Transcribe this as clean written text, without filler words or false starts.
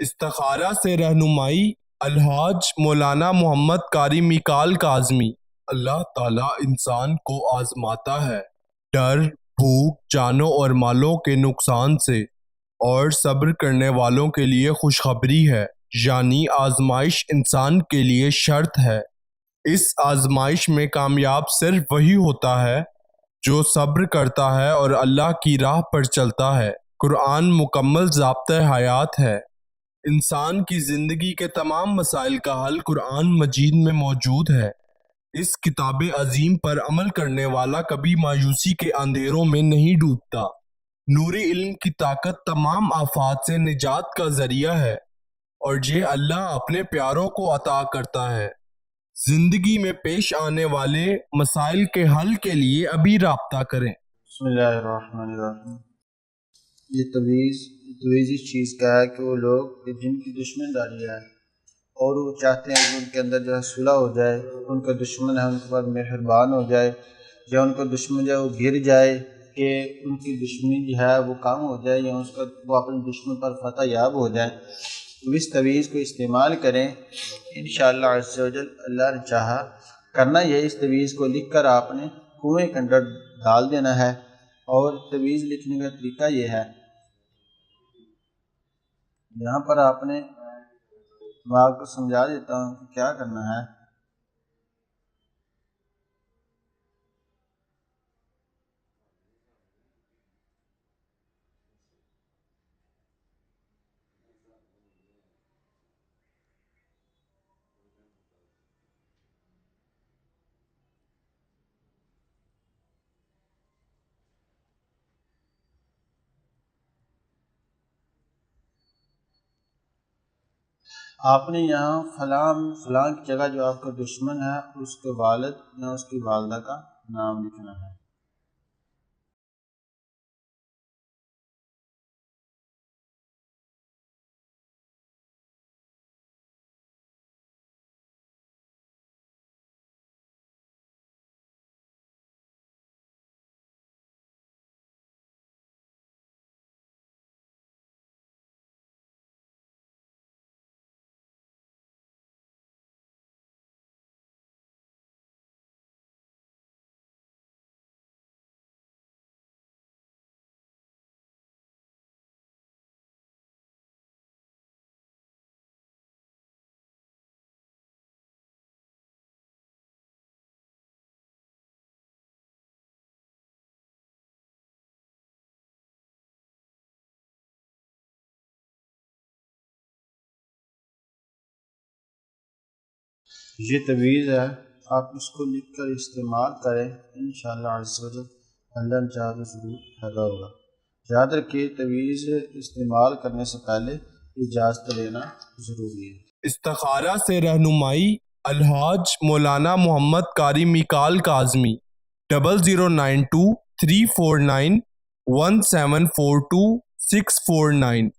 استخارہ سے رہنمائی الحاج مولانا محمد قاری میکال کاظمی۔ اللہ تعالیٰ انسان کو آزماتا ہے ڈر، بھوک، جانوں اور مالوں کے نقصان سے، اور صبر کرنے والوں کے لیے خوشخبری ہے، یعنی آزمائش انسان کے لیے شرط ہے۔ اس آزمائش میں کامیاب صرف وہی ہوتا ہے جو صبر کرتا ہے اور اللہ کی راہ پر چلتا ہے۔ قرآن مکمل ضابطۂ حیات ہے۔ انسان کی زندگی کے تمام مسائل کا حل قرآن مجید میں موجود ہے۔ اس کتاب عظیم پر عمل کرنے والا کبھی مایوسی کے اندھیروں میں نہیں ڈوبتا۔ نوری علم کی طاقت تمام آفات سے نجات کا ذریعہ ہے، اور یہ اللہ اپنے پیاروں کو عطا کرتا ہے۔ زندگی میں پیش آنے والے مسائل کے حل کے لیے ابھی رابطہ کریں۔ بسم اللہ الرحمن الرحیم۔ یہ تویز اس چیز کا ہے کہ وہ لوگ جن کی دشمن داری ہے اور وہ چاہتے ہیں کہ ان کے اندر جو ہے صلح ہو جائے، ان کا دشمن ہے ان کے بعد مہربان ہو جائے، یا ان کا دشمن جو ہے وہ گر جائے کہ ان کی دشمنی جو ہے وہ کم ہو جائے، یا وہ اپنے دشمن پر فتح یاب ہو جائے، تو اس تویز کو استعمال کریں انشاءاللہ عز و جل۔ اللہ نے چاہا کرنا یہ، اس تویز کو لکھ کر آپ نے کنویں کے اندر ڈال دینا ہے، اور تویز لکھنے کا طریقہ یہ ہے، یہاں پر آپ نے، میں آپ کو سمجھا دیتا ہوں کہ کیا کرنا ہے۔ آپ نے یہاں فلاں کی جگہ جو آپ کا دشمن ہے اس کے والد یا اس کی والدہ کا نام لکھنا ہے۔ یہ تویز ہے، آپ اس کو لکھ کر استعمال کریں انشاءاللہ عز و جل، اللہ نے چاہا تو ضرور فائدہ ہوگا۔ یاد رکھیے تویز استعمال کرنے سے پہلے اجازت لینا ضروری ہے۔ استخارہ سے رہنمائی الحاج مولانا محمد قاری میکال کاظمی۔ 0092 349 1742 649